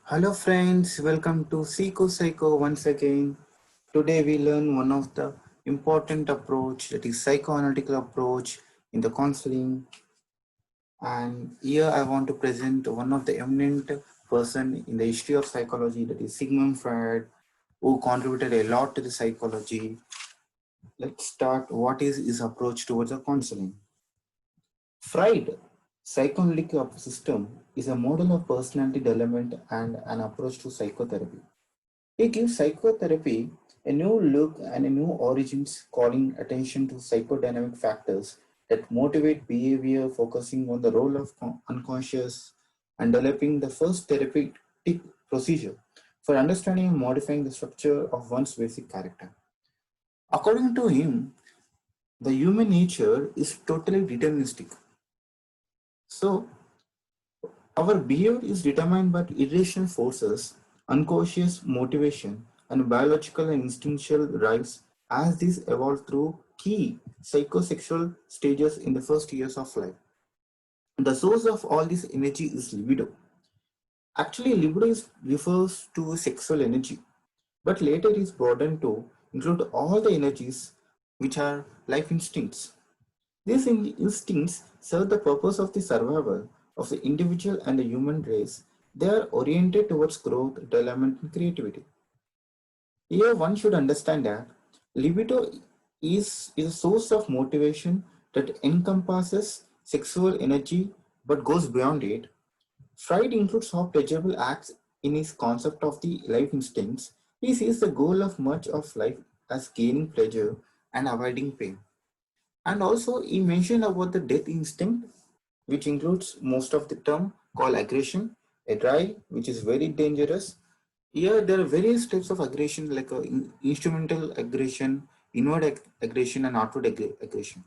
Hello friends, welcome to Psycho once again. Today we learn one of the important approach, that is psychoanalytical approach in the counseling. And here I want to present one of the eminent person in the history of psychology, that is Sigmund Freud, who contributed a lot to the psychology. Let's start. What is his approach towards the counseling? Freud psychoanalytic system is a model of personality development and an approach to psychotherapy. He gives psychotherapy a new look and a new origins, calling attention to psychodynamic factors that motivate behavior, focusing on the role of unconscious, and developing the first therapeutic procedure for understanding and modifying the structure of one's basic character. According to him, the human nature is totally deterministic. So, our behavior is determined by irrational forces, unconscious motivation, and biological and instinctual drives as these evolve through key psychosexual stages in the first years of life. The source of all this energy is libido. Actually, libido refers to sexual energy, but later is broadened to include all the energies which are life instincts. These instincts serve the purpose of the survival of the individual and the human race. They are oriented towards growth, development, and creativity. Here, one should understand that libido is a source of motivation that encompasses sexual energy but goes beyond it. Freud includes how pleasurable acts in his concept of the life instincts. He sees the goal of much of life as gaining pleasure and avoiding pain. And also he mentioned about the death instinct, which includes most of the term called aggression, a drive which is very dangerous. Here there are various types of aggression like instrumental aggression, inward aggression and outward aggression.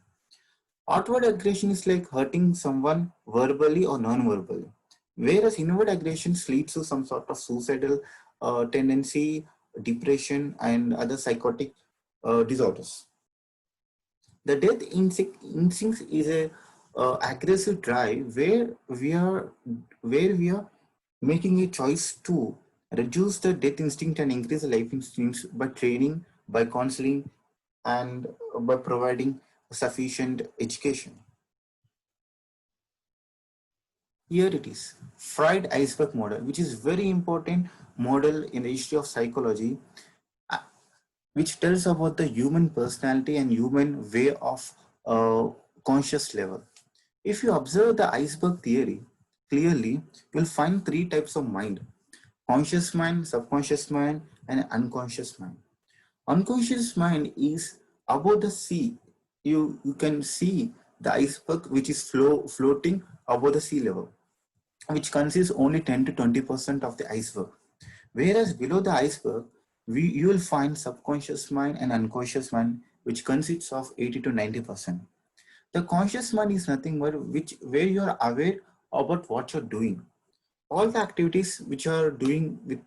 Outward aggression is like hurting someone verbally or non-verbally, whereas inward aggression leads to some sort of suicidal tendency, depression and other psychotic disorders. The death instinct is a aggressive drive where we are making a choice to reduce the death instinct and increase the life instincts by training, by counseling, and by providing sufficient education. Here it is, Freud iceberg model, which is very important model in the history of psychology, uh, which tells about the human personality and human way of conscious level. If you observe the iceberg theory clearly, you'll find three types of mind: conscious mind, subconscious mind, and unconscious mind. Unconscious mind is above the sea. You can see the iceberg which is floating above the sea level, which consists only 10 to 20% of the iceberg. Whereas below the iceberg, you will find subconscious mind and unconscious mind, which consists of 80 to 90%. The conscious mind is nothing but where you are aware about what you're doing. All the activities which you are doing with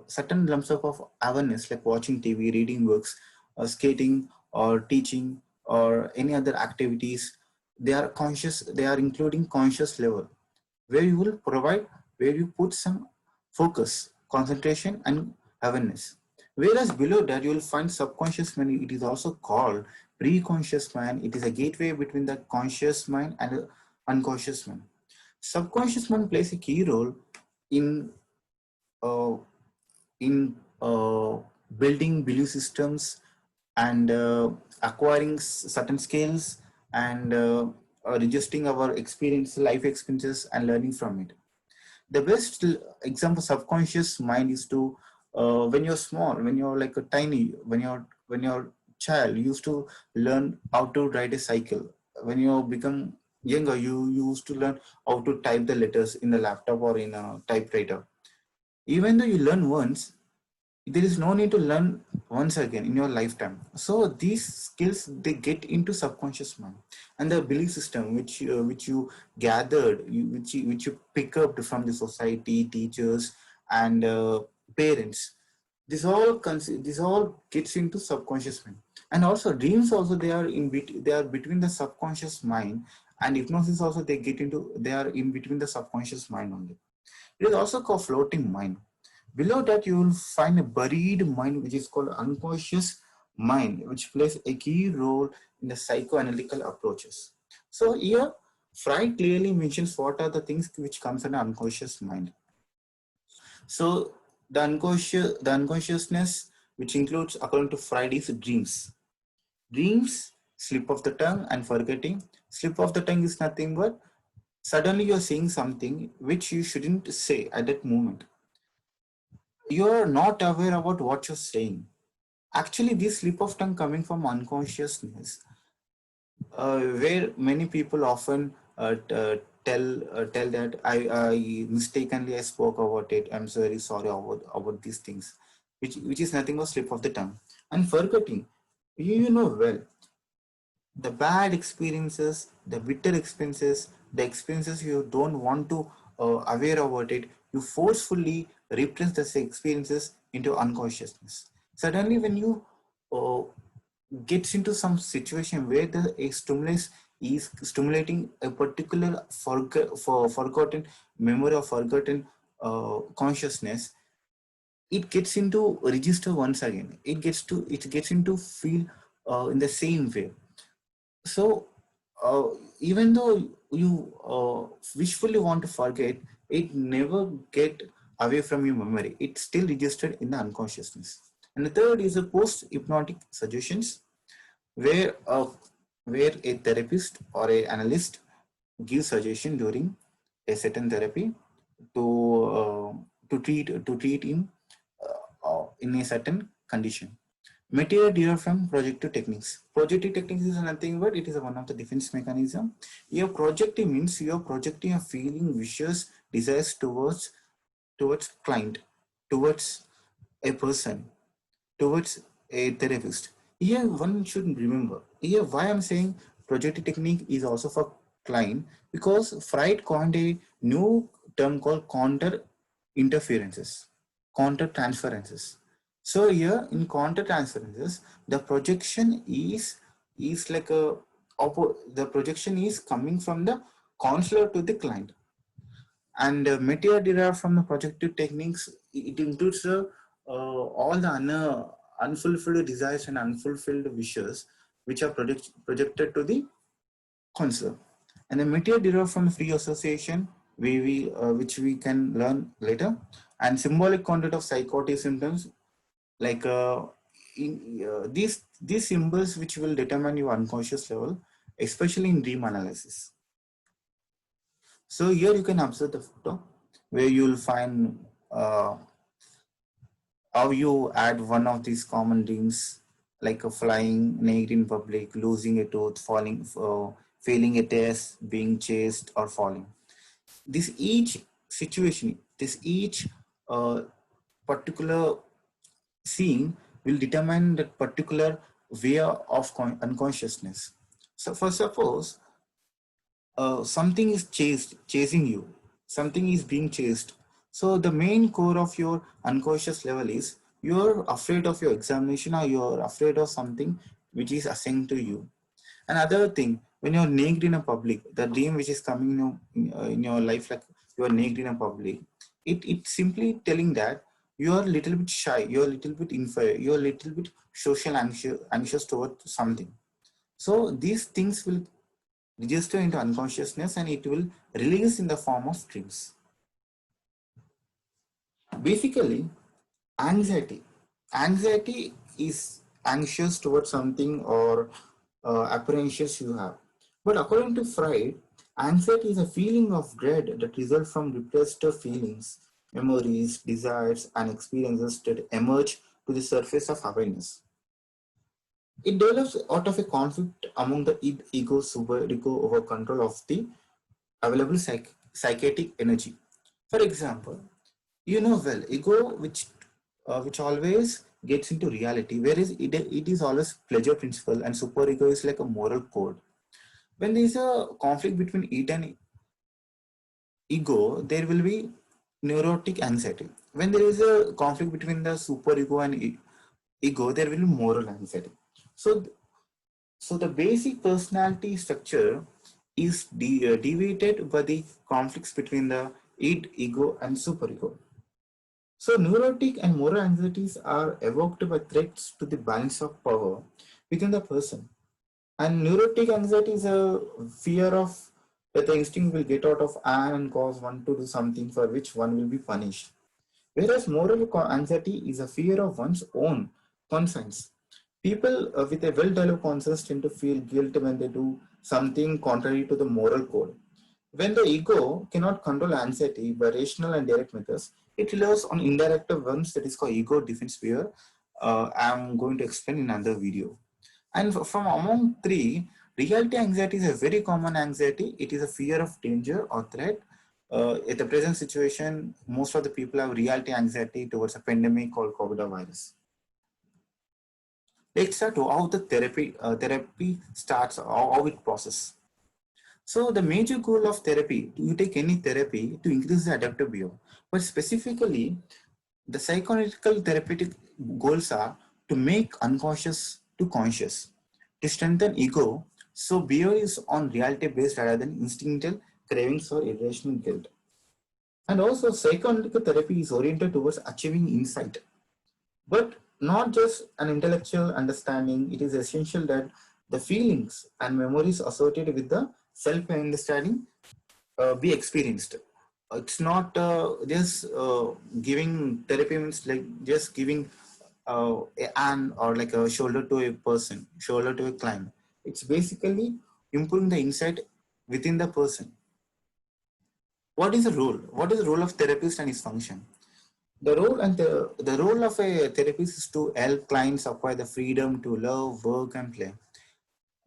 certain lumps of awareness, like watching TV, reading books, skating, or teaching, or any other activities, they are conscious. They are including conscious level, where you will provide, where you put some focus, concentration, and awareness. Whereas below that, you will find subconscious mind. It is also called pre-conscious mind. It is a gateway between the conscious mind and the unconscious mind. Subconscious mind plays a key role in uh, in building belief systems and acquiring certain skills and registering our experience, life experiences, and learning from it. The best example subconscious mind is to when you're small, when you're like a tiny, when you're child, you used to learn how to ride a cycle. When you become younger, you used to learn how to type the letters in the laptop or in a typewriter. Even though you learn once, there is no need to learn once again in your lifetime. So these skills, they get into subconscious mind, and the belief system which you gathered, which you pick up from the society, teachers, and parents. This all gets into subconscious mind. And also dreams also, they are between the subconscious mind, and hypnosis also, they are in between the subconscious mind only. It is also called floating mind. Below that, you will find a buried mind, which is called unconscious mind, which plays a key role in the psychoanalytical approaches. So here, Freud clearly mentions what are the things which comes under unconscious mind. So the unconsciousness, which includes, according to Freud, is dreams. Dreams, slip of the tongue, and forgetting. Slip of the tongue is nothing but suddenly you're saying something which you shouldn't say at that moment. You're not aware about what you're saying. Actually, this slip of tongue coming from unconsciousness, where many people often tell that I mistakenly I spoke about it. I'm so very sorry about these things, which is nothing but slip of the tongue. And forgetting, you know well, the bad experiences, the bitter experiences, the experiences you don't want to aware about it, you forcefully repress the experiences into unconsciousness. Suddenly, when you uh, gets into some situation where the a stimulus is stimulating a particular forgotten memory or forgotten consciousness, it gets into register once again. It gets into feel in the same way. So uh, even though you wishfully want to forget, it never get away from your memory. It's still registered in the unconsciousness. And the third is the post hypnotic suggestions, where where a therapist or a analyst gives suggestion during a certain therapy to to treat in a certain condition. Material derived from projective techniques. Projective techniques is nothing but it is one of the defense mechanism. Your projective means you are projecting a feeling, wishes, desires towards client, towards a person, towards a therapist. Here one should remember. Here why I'm saying projective technique is also for client, because Freud coined a new term called counter interferences, counter transferences. So here in counter transferences, the projection is like a the projection is coming from the counselor to the client, and material derived from the projective techniques, it includes all the unfulfilled desires and unfulfilled wishes which are projected to the counselor. And the material derived from free association, which we can learn later, and symbolic content of psychotic symptoms, like these symbols which will determine your unconscious level, especially in dream analysis. So here you can observe the photo where you will find how you add one of these common dreams, like a flying naked in public, losing a tooth, failing a test, being chased, or falling. This each situation, this each uh, particular scene will determine that particular way of unconsciousness. So, for suppose something is chasing you, something is being chased. So the main core of your unconscious level is you're afraid of your examination, or you're afraid of something which is assigned to you. Another thing, when you're naked in a public, the dream which is coming in your life, like you're naked in a public, it's simply telling that you're a little bit shy, you're a little bit inferior, you're a little bit social anxious towards something. So these things will register into unconsciousness, and it will release in the form of dreams. Basically, anxiety. Anxiety is anxious towards something, or apprehensions you have. But according to Freud, anxiety is a feeling of dread that results from repressed feelings, memories, desires, and experiences that emerge to the surface of awareness. It develops out of a conflict among the ego, superego over control of the available psychiatric energy. For example, you know well, ego which always gets into reality, whereas it is always pleasure principle, and superego is like a moral code. When there is a conflict between it and ego, there will be neurotic anxiety. When there is a conflict between the superego and ego, there will be moral anxiety. So So the basic personality structure is deviated by the conflicts between the id, ego, and superego. So neurotic and moral anxieties are evoked by threats to the balance of power within the person. And neurotic anxiety is a fear of that the instinct will get out of hand and cause one to do something for which one will be punished. Whereas moral anxiety is a fear of one's own conscience. People with a well-developed conscience tend to feel guilt when they do something contrary to the moral code. When the ego cannot control anxiety by rational and direct methods, it relies on indirect ones that is called ego defense fear. I'm going to explain in another video. And from among three, reality anxiety is a very common anxiety. It is a fear of danger or threat. In the present situation, most of the people have reality anxiety towards a pandemic called COVID virus. Let's start to how the therapy starts, how it process. So the major goal of therapy, you take any therapy to increase the adaptive behavior, but specifically the psychoanalytical therapeutic goals are to make unconscious to conscious, to strengthen ego, so behavior is on reality based rather than instinctual cravings or irrational guilt. And also psychoanalytical therapy is oriented towards achieving insight, but not just an intellectual understanding. It is essential that the feelings and memories associated with the self-understanding be experienced. It's not just giving therapy means like just giving a hand or like a shoulder to a person, shoulder to a client. It's basically improving the insight within the person. What is the role? What is the role of therapist and his function? The role of a therapist is to help clients acquire the freedom to love, work, and play.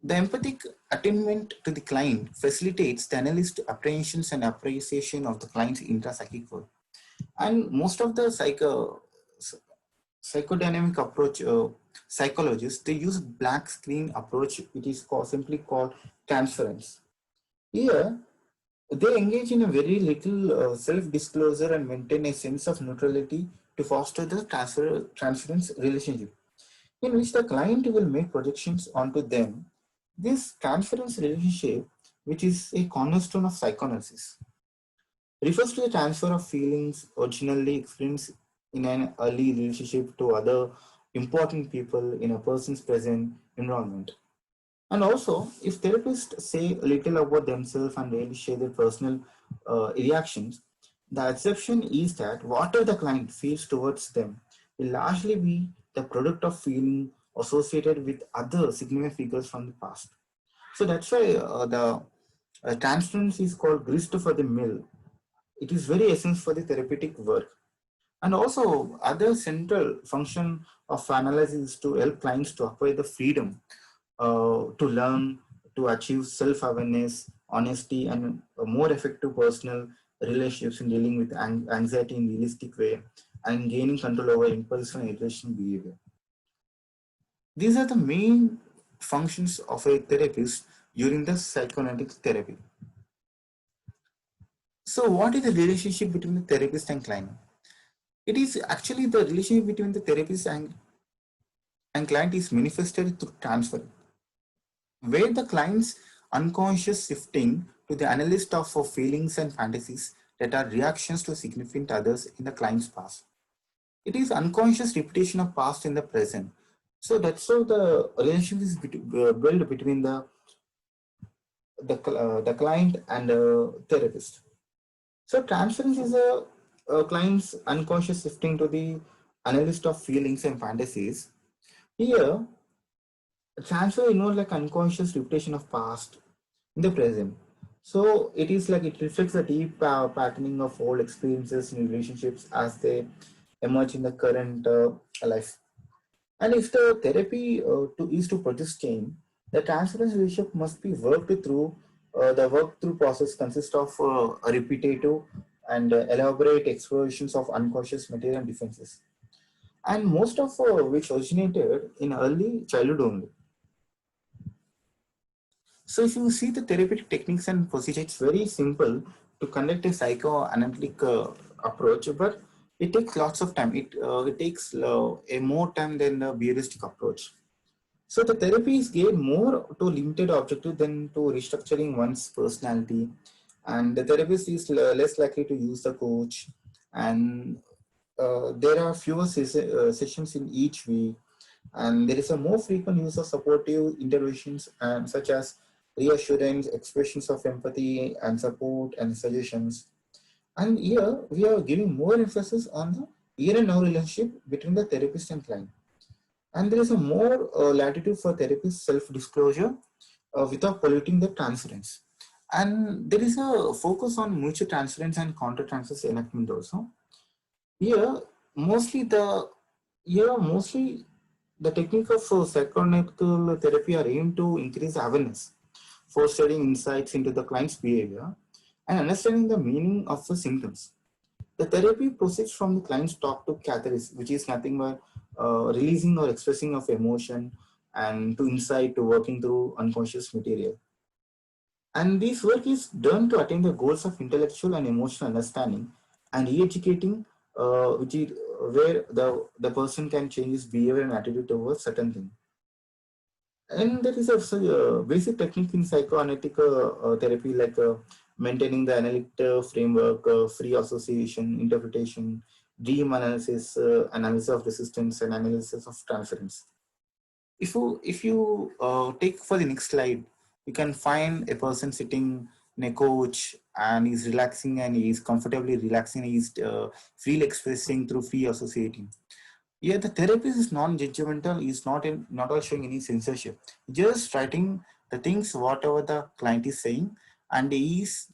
The empathic attunement to the client facilitates the analyst apprehensions and appreciation of the client's intrapsychic world. And most of the psychodynamic approach psychologists, they use black screen approach, which is simply called transference. Here, they engage in a very little self-disclosure and maintain a sense of neutrality to foster the transference relationship, in which the client will make projections onto them. This transference relationship, which is a cornerstone of psychoanalysis, refers to the transfer of feelings originally experienced in an early relationship to other important people in a person's present environment. And also, if therapists say little about themselves and really share their personal reactions, the exception is that whatever the client feels towards them will largely be the product of feeling associated with other significant figures from the past. So that's why the transference is called grist for the mill. It is very essential for the therapeutic work. And also, other central function of analysis is to help clients to acquire the freedom to learn, to achieve self-awareness, honesty, and a more effective personal relationships in dealing with anxiety in a realistic way and gaining control over impulsive and irrational behavior. These are the main functions of a therapist during the psychoanalytic therapy. So what is the relationship between the therapist and client? It is actually the relationship between the therapist and client is manifested through transfer, where the client's unconscious shifting to the analyst of feelings and fantasies that are reactions to significant others in the client's past. It is unconscious repetition of past in the present. So that's how the relationship is built between the client and the therapist. So transference is a client's unconscious shifting to the analyst of feelings and fantasies. Here, transfer involves like unconscious repetition of past in the present. So it is like it reflects the deep patterning of old experiences in relationships as they emerge in the current life. And if the therapy is to produce change, the transference relationship must be worked through. The work through process consists of a repetitive and elaborate explorations of unconscious material and defenses, and most of which originated in early childhood only. So if you see the therapeutic techniques and procedure, it's very simple to conduct a psychoanalytic approach, but it takes lots of time. It takes a more time than the behavioristic approach. So the therapy is geared more to limited objective than to restructuring one's personality and the therapist is less likely to use the coach, and there are fewer sessions in each week, and there is a more frequent use of supportive interventions and such as reassurance, expressions of empathy and support and suggestions. And here we are giving more emphasis on the ear and now relationship between the therapist and client. And there is a more latitude for therapist self-disclosure without polluting the transference. And there is a focus on mutual transference and counter-transference enactment also. Here, mostly the mostly the technique of psychoanalytical therapy are aimed to increase awareness, fostering insights into the client's behavior, and understanding the meaning of the symptoms. The therapy proceeds from the client's talk to catharsis, which is nothing but releasing or expressing of emotion, and to insight to working through unconscious material. And this work is done to attain the goals of intellectual and emotional understanding and re-educating, which is where the person can change his behavior and attitude towards certain thing. And there is a basic technique in psychoanalytic therapy, like maintaining the analytic framework, free association, interpretation, dream analysis, analysis of resistance, and analysis of transference. If you take for the next slide, you can find a person sitting in a coach and he's relaxing and he's comfortably relaxing. He's freely expressing through free associating. Yeah, the therapist is non-judgmental. He's not all showing any censorship. Just writing the things whatever the client is saying, and he's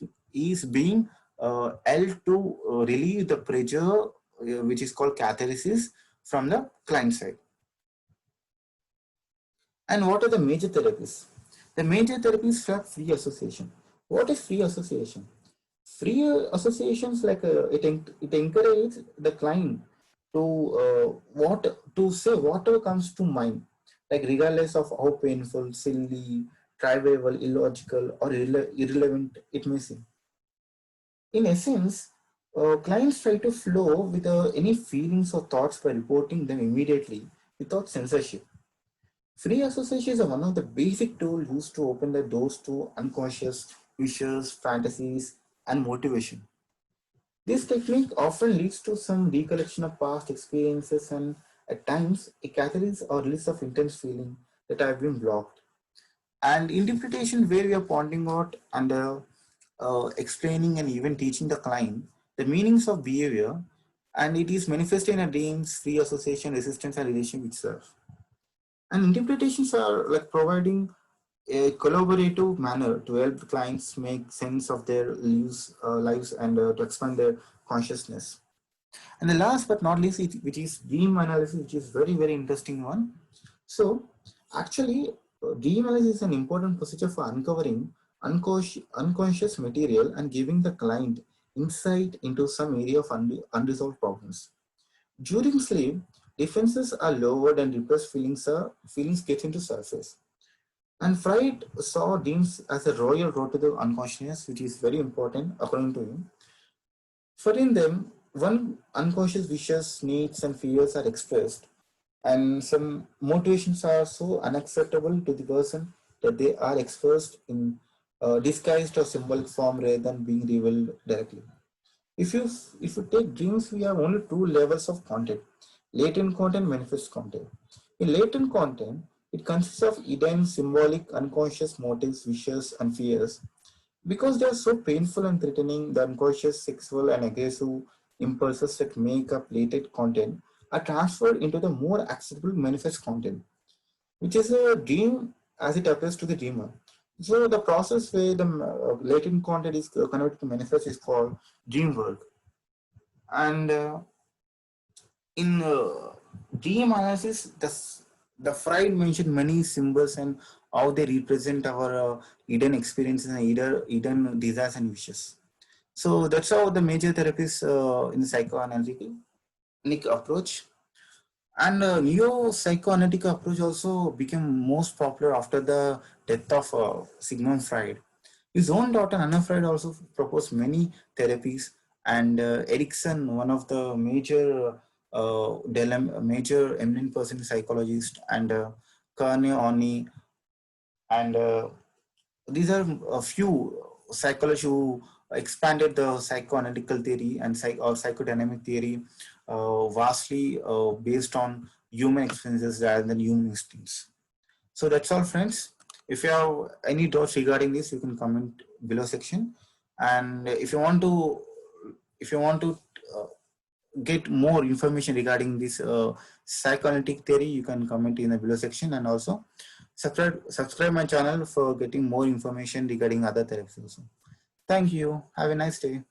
being held to relieve the pressure, which is called catharsis, from the client side. And what are the major therapies? The major therapies for free association. What is free association? Free associations, like it encourages the client to to say whatever comes to mind, like regardless of how painful, silly, trivial, illogical, or irrelevant it may seem. In essence, clients try to flow with any feelings or thoughts by reporting them immediately without censorship. Free association is one of the basic tools used to open the doors to unconscious wishes, fantasies, and motivation. This technique often leads to some recollection of past experiences and at times a catalyst or list of intense feeling that have been blocked. And interpretation, where we are pointing out and explaining and even teaching the client the meanings of behavior, and it is manifested in a dreams, free association, resistance, and relation with self. And interpretations are like providing a collaborative manner to help clients make sense of their lives and to expand their consciousness. And the last but not least, which is dream analysis, which is very interesting one. So actually, dream analysis is an important procedure for uncovering unconscious material and giving the client insight into some area of unresolved problems. During sleep, defenses are lowered and repressed feelings get into surface. And Freud saw dreams as a royal road to the unconsciousness, which is very important according to him. For in them, one unconscious wishes, needs, and fears are expressed, and some motivations are so unacceptable to the person that they are expressed in disguised or symbolic form rather than being revealed directly. If you take dreams, we have only two levels of content: latent content, manifest content. In latent content, it consists of hidden, symbolic, unconscious motives, wishes, and fears. Because they are so painful and threatening, the unconscious sexual and aggressive impulses that make up latent content are transferred into the more acceptable manifest content, which is a dream as it appears to the dreamer. So the process where the latent content is converted to manifest is called dream work. And in dream analysis, the Freud mentioned many symbols and how they represent our hidden experiences and hidden desires and wishes. So that's how the major therapies in the psychoanalytic approach. And neo-psychoanalytic approach also became most popular after the death of Sigmund Freud. His own daughter Anna Freud also proposed many therapies, and Erikson, one of the major eminent person psychologist, and Carney and these are a few psychologists who expanded the psychoanalytical theory and psychodynamic theory vastly based on human experiences rather than human instincts. So that's all, friends. If you have any doubts regarding this, you can comment below section. And if you want to uh, get more information regarding this psychoanalytic theory, you can comment in the below section, and also subscribe my channel for getting more information regarding other therapies also. Thank you. Have a nice day.